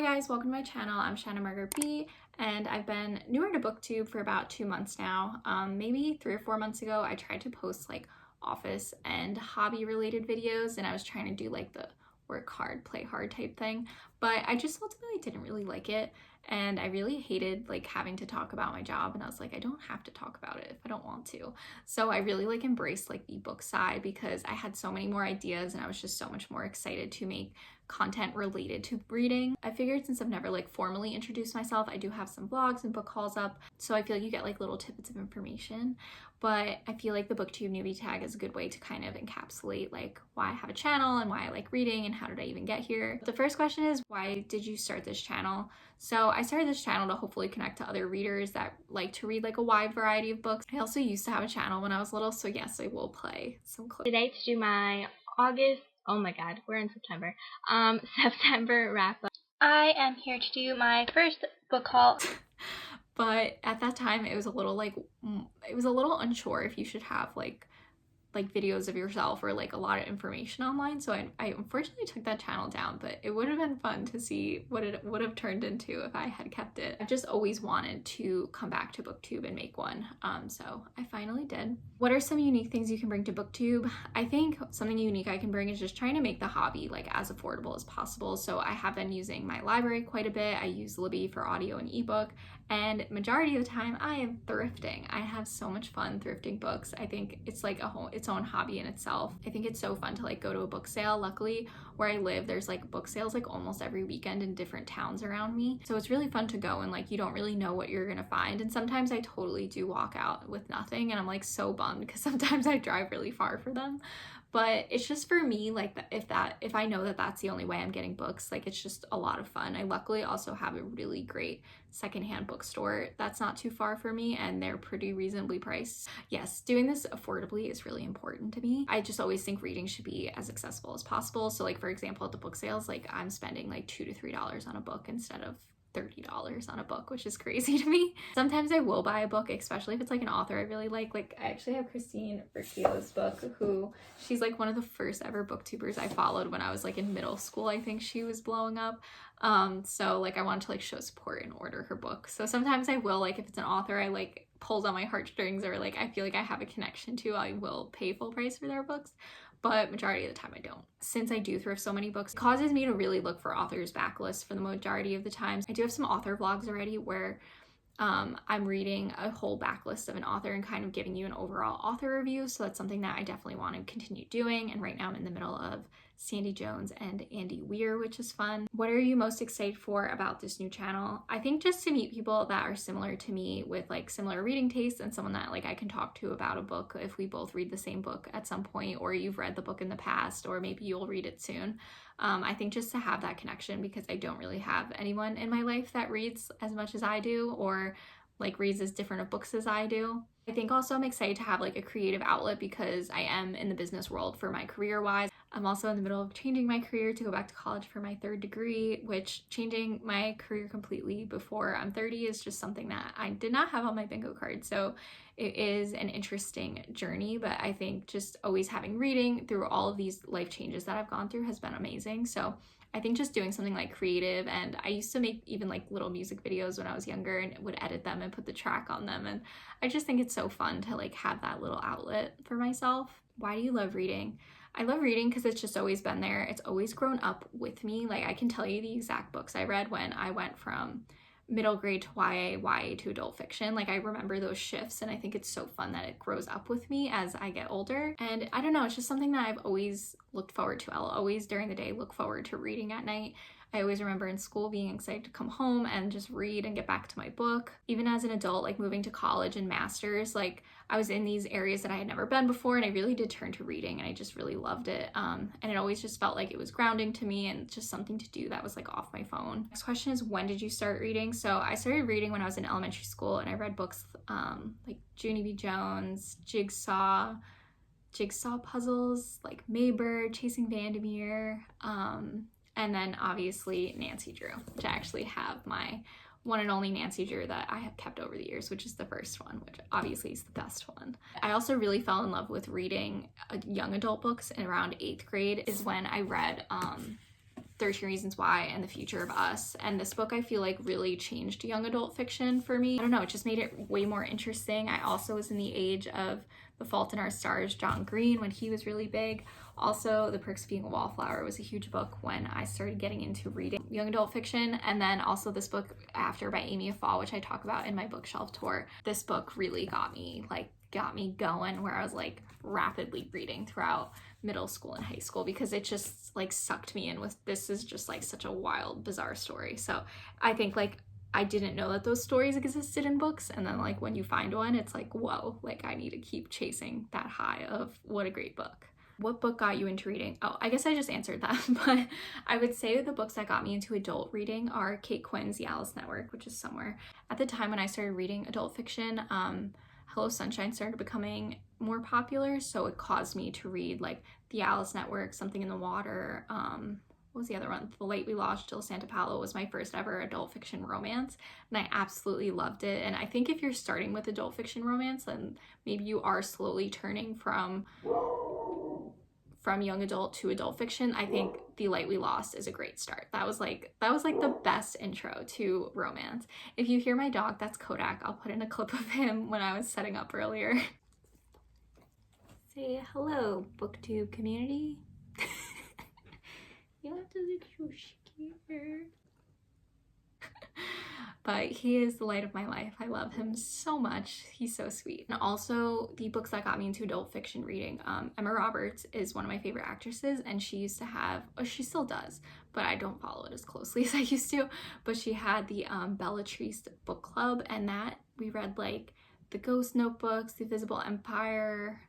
Hi guys, welcome to my channel. I'm Shannon B, and I've been newer to Booktube for about 2 months now. Maybe 3 or 4 months ago, I tried to post like office and hobby related videos, and I was trying to do like the work hard, play hard type thing, but I just ultimately didn't really like it, and I really hated like having to talk about my job, and I was like, I don't have to talk about it if I don't want to. So I really like embraced like the book side because I had so many more ideas and I was just so much more excited to make content related to reading. I figured since I've never like formally introduced myself, I do have some vlogs and book hauls up, so I feel like you get like little tidbits of information, but I feel like the Booktube Newbie Tag is a good way to kind of encapsulate like why I have a channel and why I like reading and how did I even get here. The first question is, why did you start this channel? So I started this channel to hopefully connect to other readers that like to read like a wide variety of books. I also used to have a channel when I was little, so yes, I will play some clips. Today to do my August, oh my god, we're in September, September wrap up. I am here to do my first book haul. But at that time it was a little unsure if you should have like videos of yourself or like a lot of information online, so I unfortunately took that channel down, but it would have been fun to see what it would have turned into if I had kept it. I've just always wanted to come back to Booktube and make one, so I finally did. What are some unique things you can bring to Booktube? I think something unique I can bring is just trying to make the hobby like as affordable as possible. So I have been using my library quite a bit. I use Libby for audio and ebook, and majority of the time I am thrifting. I have so much fun thrifting books. I think it's like its own hobby in itself. I think it's so fun to like go to a book sale. Luckily where I live, there's like book sales like almost every weekend in different towns around me, so it's really fun to go, and like you don't really know what you're gonna find, and sometimes I totally do walk out with nothing and I'm like so bummed because sometimes I drive really far for them. But it's just, for me, like if I know that that's the only way I'm getting books, like it's just a lot of fun. I luckily also have a really great secondhand bookstore that's not too far from me, and they're pretty reasonably priced. Yes, doing this affordably is really important to me. I just always think reading should be as accessible as possible. So like for example at the book sales, like I'm spending like $2 to $3 on a book instead of $30 on a book, which is crazy to me. Sometimes I will buy a book, especially if it's like an author I really like. Like I actually have Christine Ricciolo's book, who she's like one of the first ever booktubers I followed when I was like in middle school. I think she was blowing up. So like I wanted to like show support and order her book. So sometimes I will, like if it's an author I like pulls on my heartstrings, or like I feel like I have a connection to, I will pay full price for their books, but majority of the time I don't. Since I do thrift so many books, it causes me to really look for authors' backlists for the majority of the times. I do have some author vlogs already where I'm reading a whole backlist of an author and kind of giving you an overall author review, so that's something that I definitely want to continue doing. And right now I'm in the middle of Sandy Jones and Andy Weir, which is fun. What are you most excited for about this new channel? I think just to meet people that are similar to me with like similar reading tastes, and someone that like I can talk to about a book if we both read the same book at some point, or you've read the book in the past, or maybe you'll read it soon. I think just to have that connection, because I don't really have anyone in my life that reads as much as I do, or like reads as different of books as I do. I think also I'm excited to have like a creative outlet because I am in the business world for my career wise. I'm also in the middle of changing my career to go back to college for my 3rd degree, which changing my career completely before I'm 30 is just something that I did not have on my bingo card. So it is an interesting journey, but I think just always having reading through all of these life changes that I've gone through has been amazing. So I think just doing something like creative, and I used to make even like little music videos when I was younger and would edit them and put the track on them, and I just think it's so fun to like have that little outlet for myself. Why do you love reading? I love reading because it's just always been there. It's always grown up with me. Like I can tell you the exact books I read when I went from middle grade to YA to adult fiction. Like I remember those shifts, and I think it's so fun that it grows up with me as I get older. And I don't know, it's just something that I've always looked forward to. I'll always during the day look forward to reading at night. I always remember in school being excited to come home and just read and get back to my book. Even as an adult, like moving to college and masters, like I was in these areas that I had never been before, and I really did turn to reading, and I just really loved it. And it always just felt like it was grounding to me and just something to do that was like off my phone. Next question is, when did you start reading? So I started reading when I was in elementary school, and I read books like Junie B. Jones, Jigsaw puzzles, like Maybird, Chasing Vandermeer, and then obviously Nancy Drew, which I actually have my one and only Nancy Drew that I have kept over the years, which is the first one, which obviously is the best one. I also really fell in love with reading young adult books in around 8th grade is when I read 13 Reasons Why and The Future of Us. And this book I feel like really changed young adult fiction for me. I don't know, it just made it way more interesting. I also was in the age of The Fault in Our Stars, John Green, when he was really big. Also, The Perks of Being a Wallflower was a huge book when I started getting into reading young adult fiction. And then also this book After by Amy Fall, which I talk about in my bookshelf tour. This book really got me going, where I was like rapidly reading throughout middle school and high school, because it just like sucked me in with, this is just like such a wild, bizarre story. So I think like I didn't know that those stories existed in books, and then like when you find one, it's like, whoa, like I need to keep chasing that high of what a great book. What book got you into reading? Oh, I guess I just answered that, but I would say the books that got me into adult reading are Kate Quinn's The Alice Network, which is somewhere. At the time when I started reading adult fiction, Hello Sunshine started becoming more popular, so it caused me to read like The Alice Network, Something in the Water, what was the other one? The Late We Lost, Jill Santapalo was my first ever adult fiction romance, and I absolutely loved it. And I think if you're starting with adult fiction romance, then maybe you are slowly turning from young adult to adult fiction, I think The Light We Lost is a great start. That was like the best intro to romance. If you hear my dog, that's Kodak. I'll put in a clip of him when I was setting up earlier. Say hello, Booktube community. You have to look so scared. But he is the light of my life. I love him so much. He's so sweet. And also the books that got me into adult fiction reading. Emma Roberts is one of my favorite actresses, and she used to have, or she still does, but I don't follow it as closely as I used to. But she had the Bellatrix book club, and that we read like The Ghost Notebooks, The Invisible Empire.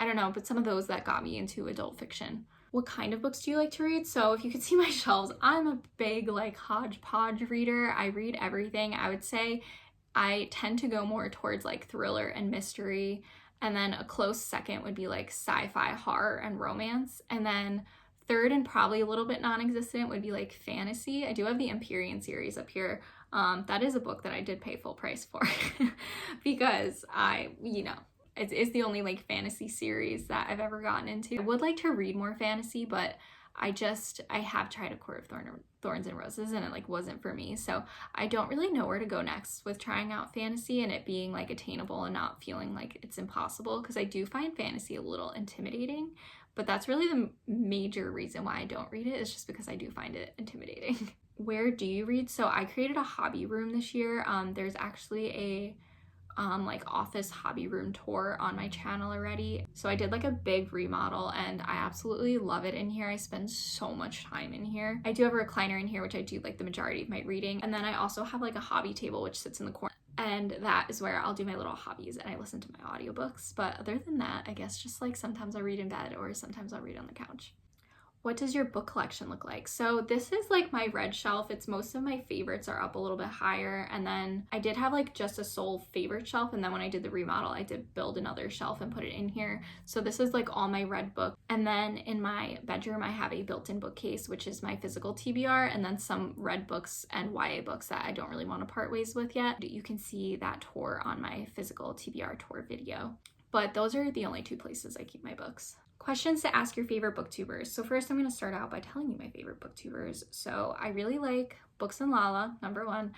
I don't know, but some of those that got me into adult fiction. What kind of books do you like to read? So if you could see my shelves, I'm a big like hodgepodge reader. I read everything. I would say I tend to go more towards like thriller and mystery. And then a close second would be like sci-fi, horror, and romance. And then third, and probably a little bit non-existent, would be like fantasy. I do have the Empyrean series up here. That is a book that I did pay full price for because it's the only like fantasy series that I've ever gotten into. I would like to read more fantasy, but I have tried A Court of Thorns and Roses, and it like wasn't for me. So I don't really know where to go next with trying out fantasy and it being like attainable and not feeling like it's impossible, because I do find fantasy a little intimidating. But that's really the major reason why I don't read it, is just because I do find it intimidating. Where do you read? So I created a hobby room this year. There's actually a like office hobby room tour on my channel already. So I did like a big remodel, and I absolutely love it in here. I spend so much time in here. I do have a recliner in here, which I do like the majority of my reading. And then I also have like a hobby table, which sits in the corner. And that is where I'll do my little hobbies and I listen to my audiobooks. But other than that, I guess just like sometimes I'll read in bed or sometimes I'll read on the couch. What does your book collection look like? So this is like my red shelf. It's most of my favorites are up a little bit higher. And then I did have like just a sole favorite shelf. And then when I did the remodel, I did build another shelf and put it in here. So this is like all my red books. And then in my bedroom, I have a built-in bookcase, which is my physical TBR, and then some red books and YA books that I don't really want to part ways with yet. You can see that tour on my physical TBR tour video. But those are the only two places I keep my books. Questions to ask your favorite booktubers. So first I'm going to start out by telling you my favorite booktubers. So I really like Books and Lala, number one.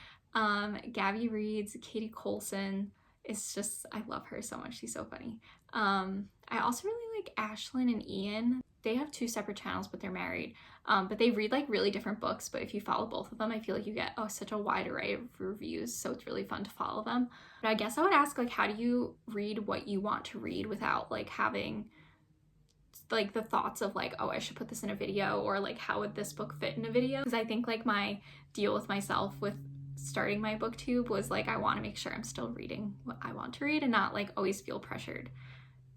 Gabby Reads, Katie Colson. It's just, I love her so much. She's so funny. I also really like Ashlyn and Ian. They have two separate channels, but they're married. But they read like really different books. But if you follow both of them, I feel like you get such a wide array of reviews. So it's really fun to follow them. But I guess I would ask, like, how do you read what you want to read without like having like the thoughts of like, oh, I should put this in a video, or like how would this book fit in a video? Because I think like my deal with myself with starting my booktube was like, I want to make sure I'm still reading what I want to read and not like always feel pressured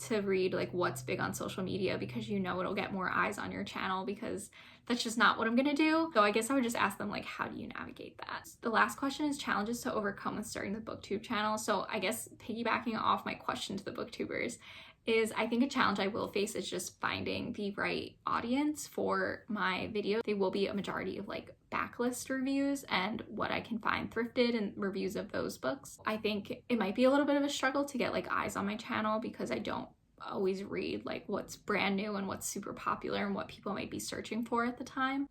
to read like what's big on social media, because you know it'll get more eyes on your channel, because that's just not what I'm gonna do. So I guess I would just ask them like, how do you navigate that? The last question is challenges to overcome with starting the booktube channel. So I guess piggybacking off my question to the booktubers is, I think a challenge I will face is just finding the right audience for my video. They will be a majority of like backlist reviews and what I can find thrifted and reviews of those books. I think it might be a little bit of a struggle to get like eyes on my channel, because I don't always read like what's brand new and what's super popular and what people might be searching for at the time.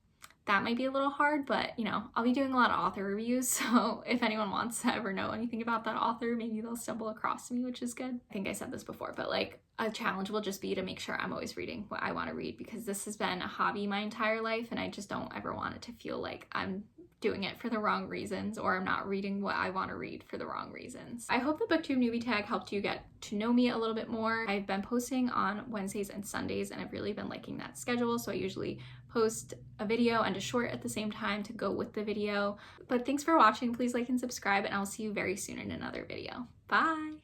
that might be a little hard, but you know, I'll be doing a lot of author reviews, so if anyone wants to ever know anything about that author, maybe they'll stumble across me, which is good. I think I said this before, but like a challenge will just be to make sure I'm always reading what I want to read, because this has been a hobby my entire life and I just don't ever want it to feel like I'm doing it for the wrong reasons, or I'm not reading what I want to read for the wrong reasons. I hope the Booktube Newbie Tag helped you get to know me a little bit more. I've been posting on Wednesdays and Sundays and I've really been liking that schedule, so I usually post a video and a short at the same time to go with the video. But thanks for watching. Please like and subscribe, and I'll see you very soon in another video. Bye!